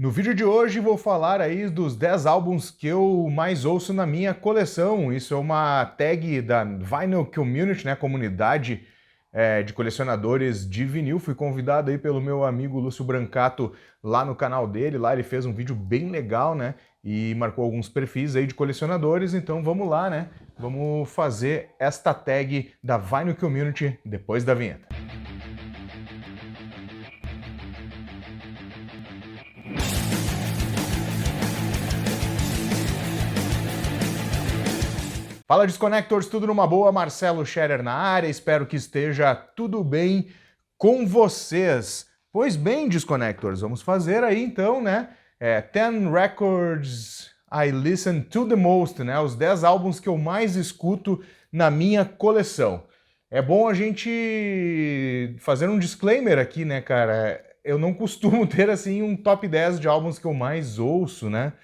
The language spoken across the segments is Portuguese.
No vídeo de hoje vou falar aí dos 10 álbuns que eu mais ouço na minha coleção. Isso é uma tag da Vinyl Community, né, comunidade de colecionadores de vinil. Fui convidado aí pelo meu amigo Lúcio Brancato lá no canal dele. Lá ele fez um vídeo bem legal, né, e marcou alguns perfis aí de colecionadores. Então vamos lá, né, vamos fazer esta tag da Vinyl Community depois da vinheta. Fala Disconnectors, tudo numa boa? Marcelo Scherer na área, espero que esteja tudo bem com vocês. Pois bem, Disconnectors, vamos fazer aí então, né, 10 records I listen to the most, né, os 10 álbuns que eu mais escuto na minha coleção. É bom a gente fazer um disclaimer aqui, né, cara, eu não costumo ter, assim, um top 10 de álbuns que eu mais ouço, né.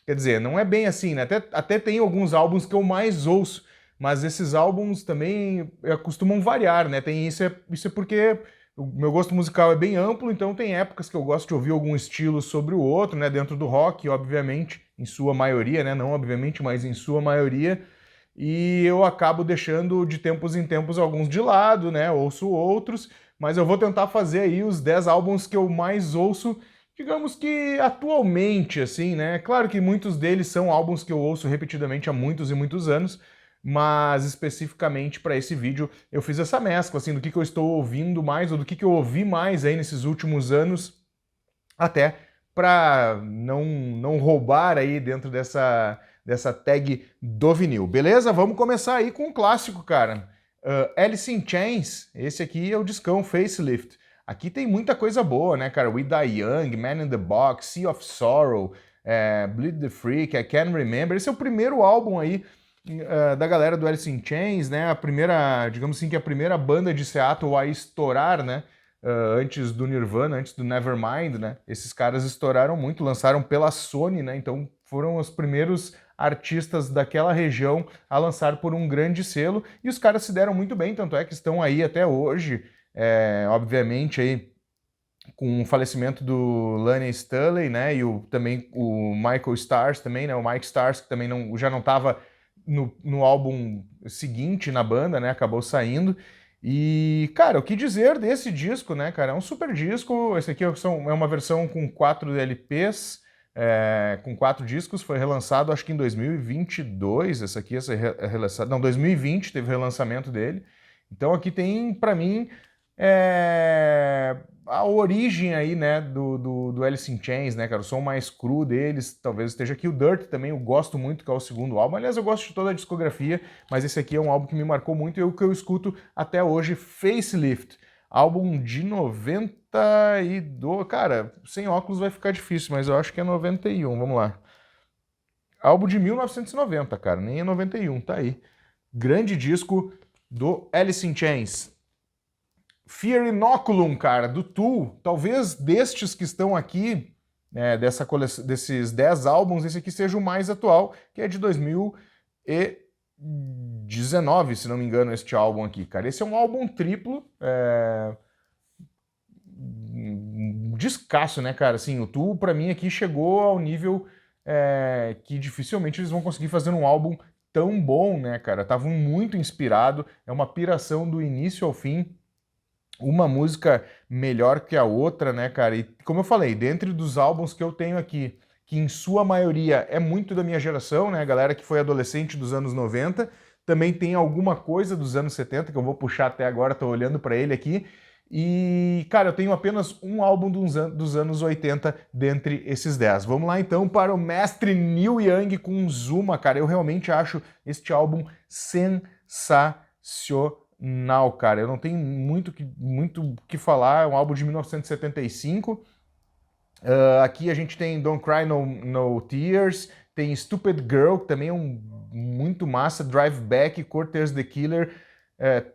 Quer dizer, não é bem assim, né? Até tem alguns álbuns que eu mais ouço, mas esses álbuns também costumam variar, né? Isso é porque o meu gosto musical é bem amplo, então tem épocas que eu gosto de ouvir algum estilo sobre o outro, né? Dentro do rock, obviamente, em sua maioria, né? Não obviamente, mas em sua maioria. E eu acabo deixando de tempos em tempos alguns de lado, né? Ouço outros, mas eu vou tentar fazer aí os 10 álbuns que eu mais ouço, digamos que atualmente, assim, né? Claro que muitos deles são álbuns que eu ouço repetidamente há muitos e muitos anos, mas especificamente para esse vídeo eu fiz essa mescla, assim, do que eu estou ouvindo mais, ou do que eu ouvi mais aí nesses últimos anos, até para não roubar aí dentro dessa tag do vinil. Beleza? Vamos começar aí com um clássico, cara. Alice in Chains, esse aqui é o discão Facelift. Aqui tem muita coisa boa, né, cara? We Die Young, Man in the Box, Sea of Sorrow, Bleed the Freak, I Can't Remember. Esse é o primeiro álbum aí da galera do Alice in Chains, né? A primeira, digamos assim, que a primeira banda de Seattle a estourar, né? Antes do Nirvana, antes do Nevermind, né? Esses caras estouraram muito, lançaram pela Sony, né? Então foram os primeiros artistas daquela região a lançar por um grande selo, e os caras se deram muito bem, tanto é que estão aí até hoje. Obviamente aí com o falecimento do Lonnie Stanley, né, e também o Michael Starrs também, né, o Mike Starrs, que também já não estava no álbum seguinte na banda, né, acabou saindo. E, cara, o que dizer desse disco, né, cara, é um super disco. Esse aqui é uma versão com 4 LPs, com 4 discos, foi relançado acho que em 2022, essa aqui é relançada, não, 2020 teve o relançamento dele. Então aqui tem, pra mim, a origem aí, né, do Alice in Chains, né, cara, o som mais cru deles, talvez esteja aqui. O Dirt também eu gosto muito, que é o segundo álbum. Aliás, eu gosto de toda a discografia, mas esse aqui é um álbum que me marcou muito e é o que eu escuto até hoje, Facelift. Álbum de 92, cara, sem óculos vai ficar difícil, mas eu acho que é 91, vamos lá. Álbum de 1990, cara, nem é 91, tá aí. Grande disco do Alice in Chains. Fear Inoculum, cara, do Tool. Talvez destes que estão aqui, desses 10 álbuns, esse aqui seja o mais atual, que é de 2019, se não me engano, este álbum aqui, cara. Esse é um álbum triplo, descasso, né, cara? Assim, o Tool, pra mim, aqui chegou ao nível que dificilmente eles vão conseguir fazer um álbum tão bom, né, cara? Estavam muito inspirado, é uma piração do início ao fim, uma música melhor que a outra, né, cara? E como eu falei, dentro dos álbuns que eu tenho aqui, que em sua maioria é muito da minha geração, né, galera que foi adolescente dos anos 90, também tem alguma coisa dos anos 70, que eu vou puxar até agora, tô olhando para ele aqui, e, cara, eu tenho apenas um álbum dos anos 80 dentre esses 10. Vamos lá, então, para o mestre Neil Young com Zuma, cara. Eu realmente acho este álbum sensacional, cara. Eu não tenho muito que falar. É um álbum de 1975. Aqui a gente tem Don't Cry No Tears, tem Stupid Girl, que também é muito massa, Drive Back, Cortez the Killer,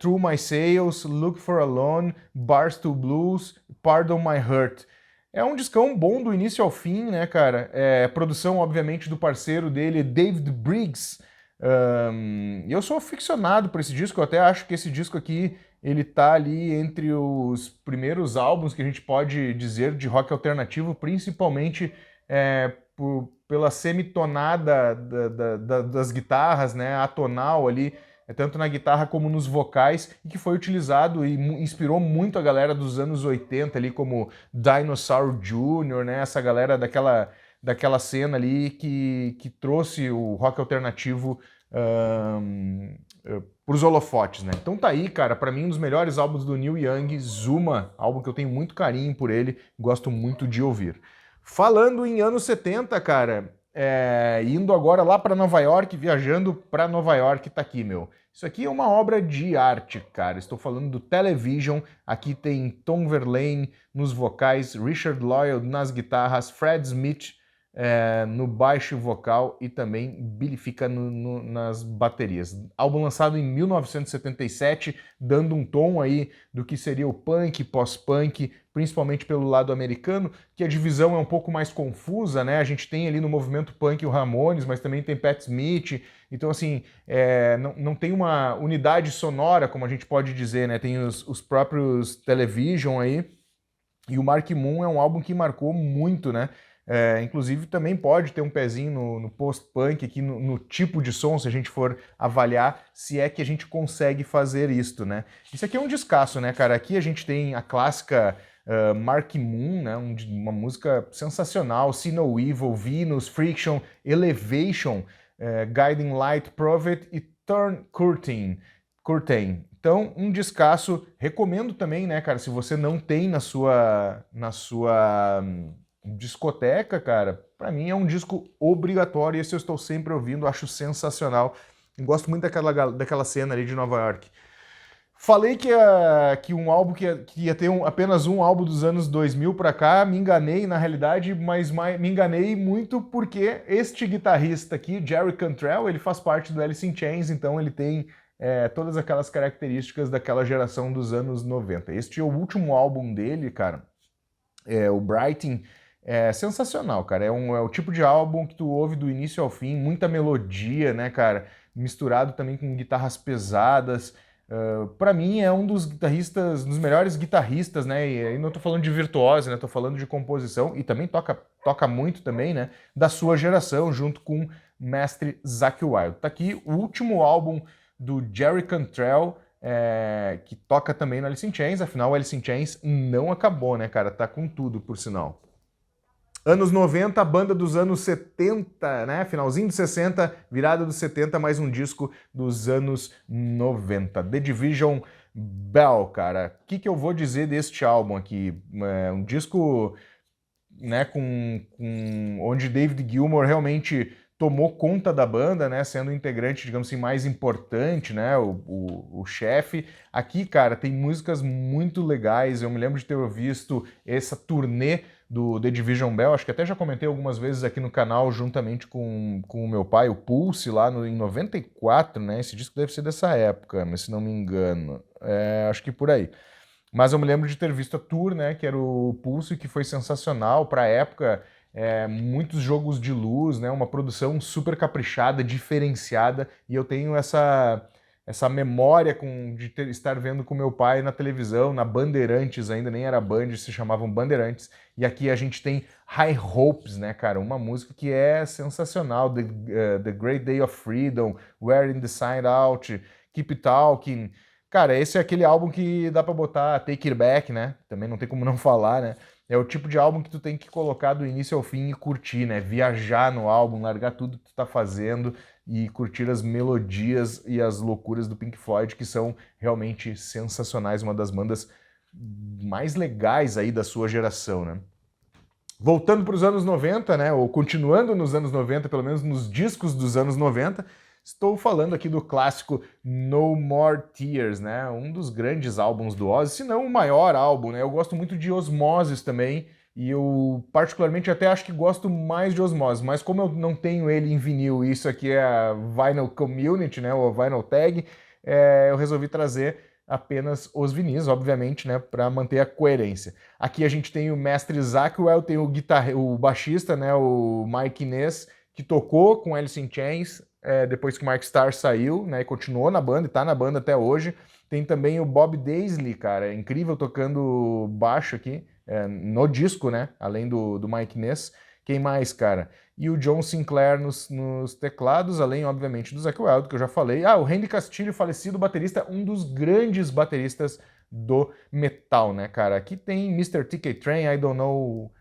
Through My Sails, Look For Alone, Bars to Blues, Pardon My Hurt. É um discão bom do início ao fim, né, cara? Produção, obviamente, do parceiro dele, David Briggs. Eu sou aficionado por esse disco, eu até acho que esse disco aqui ele tá ali entre os primeiros álbuns que a gente pode dizer de rock alternativo, principalmente pela semitonada das guitarras, né, atonal ali, tanto na guitarra como nos vocais, e que foi utilizado e inspirou muito a galera dos anos 80 ali, como Dinosaur Jr., né, essa galera daquela cena ali que trouxe o rock alternativo para os holofotes, né? Então tá aí, cara, para mim um dos melhores álbuns do Neil Young, Zuma, álbum que eu tenho muito carinho por ele, gosto muito de ouvir. Falando em anos 70, cara, indo agora lá para Nova York, viajando para Nova York, tá aqui, meu. Isso aqui é uma obra de arte, cara. Estou falando do Television. Aqui tem Tom Verlaine nos vocais, Richard Lloyd nas guitarras, Fred Smith no baixo vocal e também Billy Fica nas baterias. Álbum lançado em 1977, dando um tom aí do que seria o punk, pós-punk, principalmente pelo lado americano, que a divisão é um pouco mais confusa, né? A gente tem ali no movimento punk o Ramones, mas também tem Pat Smith, então assim, não tem uma unidade sonora, como a gente pode dizer, né? Tem os próprios Television aí, e o Mark Moon é um álbum que marcou muito, né? Inclusive também pode ter um pezinho no post-punk aqui no tipo de som, se a gente for avaliar se é que a gente consegue fazer isto, né? Isso aqui é um descasso, né, cara? Aqui a gente tem a clássica Mark Moon, né? Uma música sensacional, See No Evil, Venus, Friction, Elevation, Guiding Light, Prophet e Turn Curtain. Então, um descasso, recomendo também, né, cara, se você não tem na sua discoteca, cara, pra mim é um disco obrigatório, esse eu estou sempre ouvindo, acho sensacional. Gosto muito daquela cena ali de Nova York. Falei que um álbum que ia ter apenas um álbum dos anos 2000 pra cá, me enganei na realidade, mas me enganei muito porque este guitarrista aqui, Jerry Cantrell, ele faz parte do Alice in Chains, então ele tem todas aquelas características daquela geração dos anos 90. Este é o último álbum dele, cara, o Brighton. É sensacional, cara. É o tipo de álbum que tu ouve do início ao fim, muita melodia, né, cara? Misturado também com guitarras pesadas. Pra mim é um dos guitarristas, dos melhores guitarristas, né? E aí não tô falando de virtuose, né? Tô falando de composição e também toca muito também, né? Da sua geração, junto com o mestre Zakk Wylde. Tá aqui o último álbum do Jerry Cantrell, que toca também no Alice in Chains. Afinal, o Alice in Chains não acabou, né, cara? Tá com tudo, por sinal. Anos 90, a banda dos anos 70, né? Finalzinho dos 60, virada dos 70, mais um disco dos anos 90. The Division Bell, cara. O que eu vou dizer deste álbum aqui? Um disco, né, onde David Gilmour realmente tomou conta da banda, né, sendo o integrante, digamos assim, mais importante, né, o chefe. Aqui, cara, tem músicas muito legais. Eu me lembro de ter visto essa turnê do The Division Bell, acho que até já comentei algumas vezes aqui no canal, juntamente com o meu pai, o Pulse, lá em 94, né? Esse disco deve ser dessa época, mas se não me engano. Acho que por aí. Mas eu me lembro de ter visto a tour, né? Que era o Pulse, que foi sensacional para a época. Muitos jogos de luz, né? Uma produção super caprichada, diferenciada, e eu tenho essa memória de estar vendo com meu pai na televisão, na Bandeirantes, ainda nem era Band, se chamavam Bandeirantes, e aqui a gente tem High Hopes, né, cara, uma música que é sensacional, The Great Day of Freedom, Wearing the Sign Out, Keep Talking. Cara, esse é aquele álbum que dá pra botar Take It Back, né, também não tem como não falar, né. É o tipo de álbum que tu tem que colocar do início ao fim e curtir, né? Viajar no álbum, largar tudo que tu tá fazendo e curtir as melodias e as loucuras do Pink Floyd, que são realmente sensacionais, uma das bandas mais legais aí da sua geração, né? Voltando para os anos 90, né? Ou continuando nos anos 90, pelo menos nos discos dos anos 90, estou falando aqui do clássico No More Tears, né? Um dos grandes álbuns do Ozzy, se não o maior álbum, né? Eu gosto muito de Osmosis também, e eu particularmente até acho que gosto mais de Osmosis, mas como eu não tenho ele em vinil, e isso aqui é a Vinyl Community, né? Ou a Vinyl Tag, eu resolvi trazer apenas os vinis, obviamente, né? Para manter a coerência. Aqui a gente tem o mestre Zakk Wylde, tem o baixista, né? O Mike Inez, que tocou com Alice in Chains, depois que o Mark Starr saiu, né, e continuou na banda, e tá na banda até hoje. Tem também o Bob Daisley, cara, é incrível tocando baixo aqui, no disco, né? Além do Mike Ness. Quem mais, cara? E o John Sinclair nos teclados, além, obviamente, do Zakk Wylde, que eu já falei. Ah, o Randy Castilho, falecido baterista, um dos grandes bateristas do metal, né, cara? Aqui tem Mr. TK Train, I Don't Know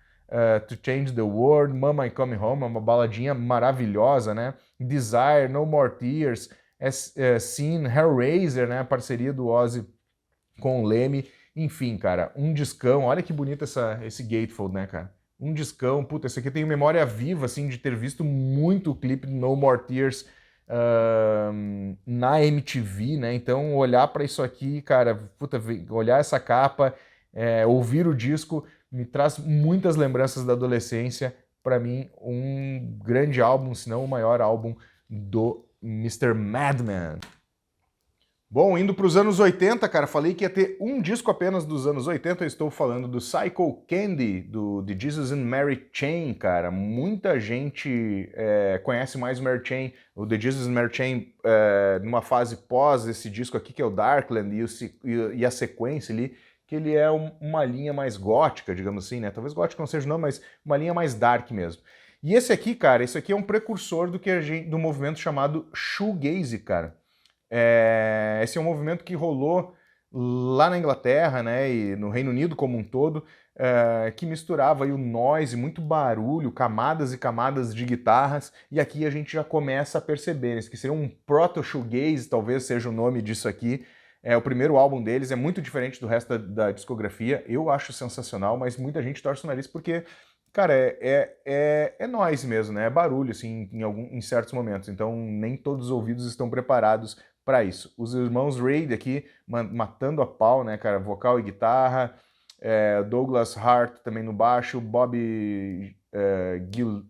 to Change the World, Mama I Come Home, uma baladinha maravilhosa, né? Desire, No More Tears, Sin, Hellraiser, né? A parceria do Ozzy com o Lemmy. Enfim, cara, um discão. Olha que bonito esse Gatefold, né, cara? Um discão. Puta, esse aqui eu tenho memória viva, assim, de ter visto muito o clipe do No More Tears na MTV, né? Então, olhar para isso aqui, cara, puta, olhar essa capa, ouvir o disco, me traz muitas lembranças da adolescência. Para mim, um grande álbum, se não o maior álbum do Mr. Madman. Bom, indo para os anos 80, cara, falei que ia ter um disco apenas dos anos 80, eu estou falando do Psycho Candy, do The Jesus and Mary Chain, cara. Muita gente conhece mais Mary Chain, o The Jesus and Mary Chain numa fase pós esse disco aqui, que é o Darkland, e a sequência ali, que ele é uma linha mais gótica, digamos assim, né? Talvez gótica não seja não, mas uma linha mais dark mesmo. E esse aqui, cara, esse aqui é um precursor do movimento chamado shoegaze, cara. Esse é um movimento que rolou lá na Inglaterra, né, e no Reino Unido como um todo, que misturava aí o noise, muito barulho, camadas e camadas de guitarras, e aqui a gente já começa a perceber, né, que seria um proto-shoegaze, talvez seja o nome disso aqui. O primeiro álbum deles é muito diferente do resto da discografia, eu acho sensacional, mas muita gente torce o nariz porque, cara, é noise mesmo, né, é barulho, assim, em certos momentos, então nem todos os ouvidos estão preparados para isso. Os irmãos Reid aqui matando a pau, né, cara, vocal e guitarra, Douglas Hart também no baixo, Bob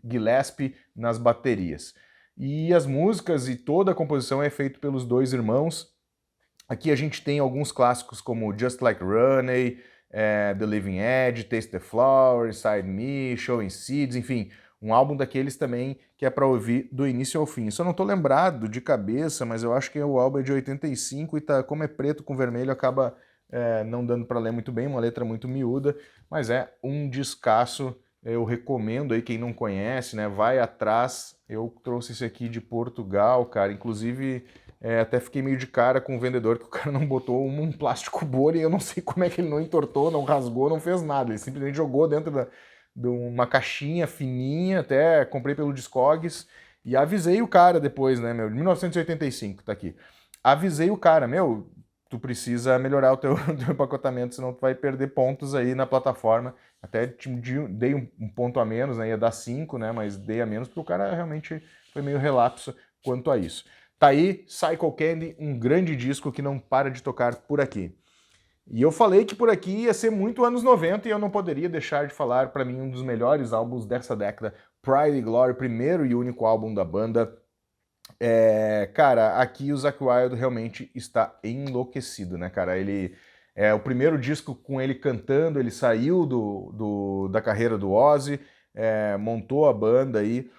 Gillespie nas baterias. E as músicas e toda a composição é feita pelos dois irmãos. Aqui a gente tem alguns clássicos como Just Like Runaway, The Living Edge, Taste the Flower, Inside Me, Showing Seeds, enfim, um álbum daqueles também que é para ouvir do início ao fim. Isso eu não tô lembrado de cabeça, mas eu acho que o álbum é de 85 e tá, como é preto com vermelho, acaba não dando para ler muito bem, uma letra muito miúda, mas é um descasso, eu recomendo aí, quem não conhece, né, vai atrás. Eu trouxe esse aqui de Portugal, cara, inclusive até fiquei meio de cara com o vendedor, que o cara não botou um plástico bolha e eu não sei como é que ele não entortou, não rasgou, não fez nada, ele simplesmente jogou dentro de uma caixinha fininha, até comprei pelo Discogs, e avisei o cara depois, né, meu, 1985, tá aqui. Avisei o cara, meu, tu precisa melhorar o teu empacotamento, senão tu vai perder pontos aí na plataforma. Até dei um ponto a menos, né, ia dar 5, né, mas dei a menos, porque o cara realmente foi meio relapso quanto a isso. Tá aí, Psycho Candy, um grande disco que não para de tocar por aqui. E eu falei que por aqui ia ser muito anos 90 e eu não poderia deixar de falar, para mim, um dos melhores álbuns dessa década, Pride and Glory, primeiro e único álbum da banda. Cara, aqui o Zakk Wylde realmente está enlouquecido, né, cara? Ele é o primeiro disco com ele cantando, ele saiu da carreira do Ozzy, montou a banda aí,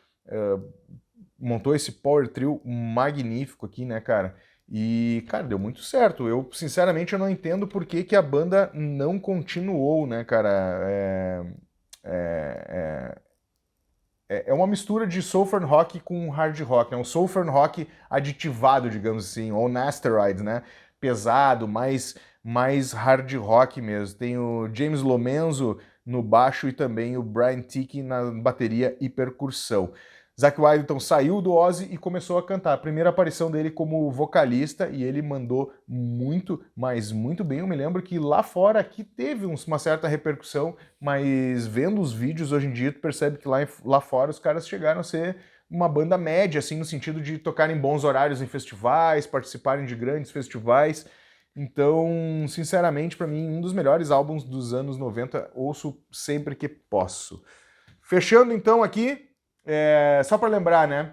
montou esse power trio magnífico aqui, né, cara? E, cara, deu muito certo. Eu, sinceramente, eu não entendo por que a banda não continuou, né, cara? É uma mistura de southern rock com hard rock, né? Um southern rock aditivado, digamos assim, ou na asteroids, né? Pesado, mais hard rock mesmo. Tem o James Lomenzo no baixo e também o Brian Tickey na bateria e percussão. Zakk Wylde então saiu do Ozzy e começou a cantar. A primeira aparição dele como vocalista, e ele mandou muito, mas muito bem. Eu me lembro que lá fora aqui teve uma certa repercussão, mas vendo os vídeos hoje em dia, tu percebe que lá fora os caras chegaram a ser uma banda média, assim, no sentido de tocarem bons horários em festivais, participarem de grandes festivais. Então, sinceramente, para mim, um dos melhores álbuns dos anos 90, ouço sempre que posso. Fechando então aqui, só para lembrar, né?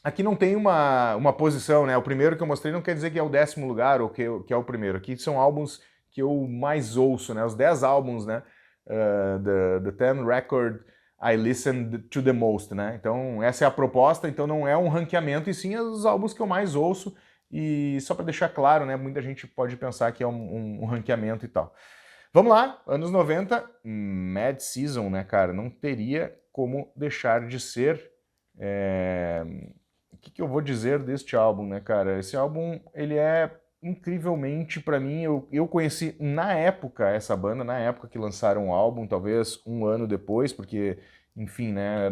Aqui não tem uma posição, né? O primeiro que eu mostrei não quer dizer que é o 10º lugar ou que é o primeiro. Aqui são álbuns que eu mais ouço, né? Os 10 álbuns, né? The 10 record I listen to the most, né? Então essa é a proposta, então não é um ranqueamento, e sim os álbuns que eu mais ouço. E só para deixar claro, né, muita gente pode pensar que é um ranqueamento e tal. Vamos lá, anos 90, Mad Season, né, cara? Não teria como deixar de ser. O que eu vou dizer deste álbum, né, cara? Esse álbum, ele é incrivelmente, pra mim, eu conheci na época essa banda, na época que lançaram o álbum, talvez um ano depois, porque, enfim, né,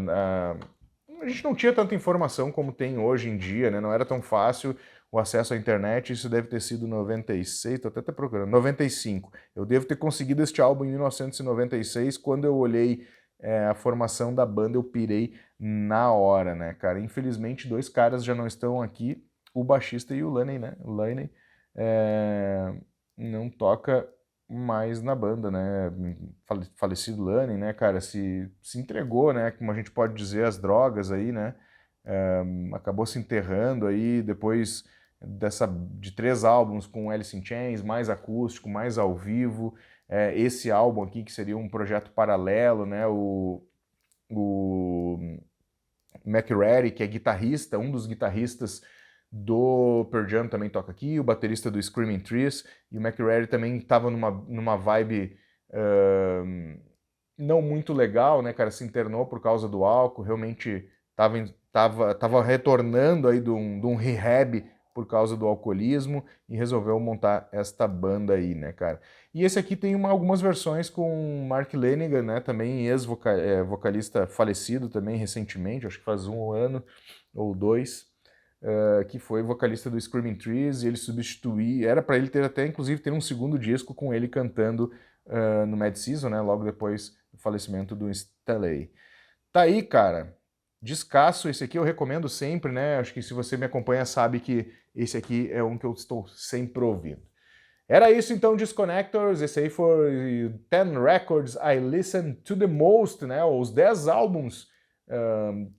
a gente não tinha tanta informação como tem hoje em dia, né? Não era tão fácil o acesso à internet, isso deve ter sido 96, tô até procurando, 95. Eu devo ter conseguido este álbum em 1996, quando eu olhei a formação da banda, eu pirei na hora, né, cara? Infelizmente, dois caras já não estão aqui, o baixista e o Laney, né? O Laney não toca mais na banda, né? Falecido Laney, né, cara? Se entregou, né? Como a gente pode dizer, as drogas aí, né? Acabou se enterrando aí depois de 3 álbuns com Alice in Chains, mais acústico, mais ao vivo. Esse álbum aqui que seria um projeto paralelo, né? O McReady, que é guitarrista, um dos guitarristas do Pearl Jam também toca aqui, o baterista do Screaming Trees, e o McReady também estava numa vibe não muito legal, né, cara, se internou por causa do álcool, realmente tava retornando aí de um rehab por causa do alcoolismo e resolveu montar esta banda aí, né, cara. E esse aqui tem algumas versões com Mark Lanigan, né, também ex-vocalista falecido também recentemente, acho que faz 1 ano ou 2, que foi vocalista do Screaming Trees, e ele era para ele ter até, inclusive, ter um segundo disco com ele cantando no Mad Season, né, logo depois do falecimento do Staley. Tá aí, cara. Descasso, esse aqui eu recomendo sempre, né? Acho que se você me acompanha sabe que esse aqui é um que eu estou sempre ouvindo. Era isso então, Disconnectors. Esse aí foi 10 Records I Listen to the Most, né? Os 10 álbuns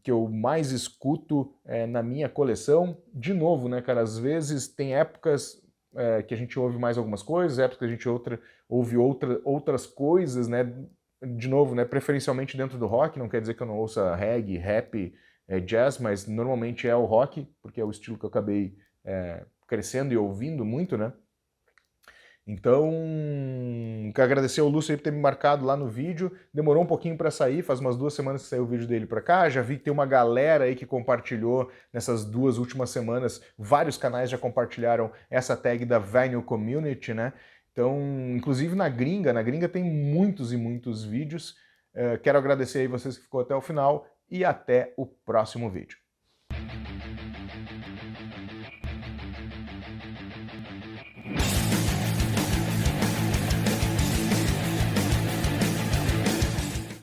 que eu mais escuto na minha coleção. De novo, né, cara? Às vezes tem épocas que a gente ouve mais algumas coisas, épocas que a gente ouve outras coisas, né? De novo, né, preferencialmente dentro do rock, não quer dizer que eu não ouça reggae, rap, jazz, mas normalmente é o rock, porque é o estilo que eu acabei crescendo e ouvindo muito, né? Então, quero agradecer ao Lúcio aí por ter me marcado lá no vídeo. Demorou um pouquinho para sair, faz umas 2 semanas que saiu o vídeo dele para cá. Já vi que tem uma galera aí que compartilhou nessas 2 últimas semanas. Vários canais já compartilharam essa tag da Vinyl Community, né? Então, inclusive na gringa tem muitos e muitos vídeos. Quero agradecer aí vocês que ficou até o final e até o próximo vídeo.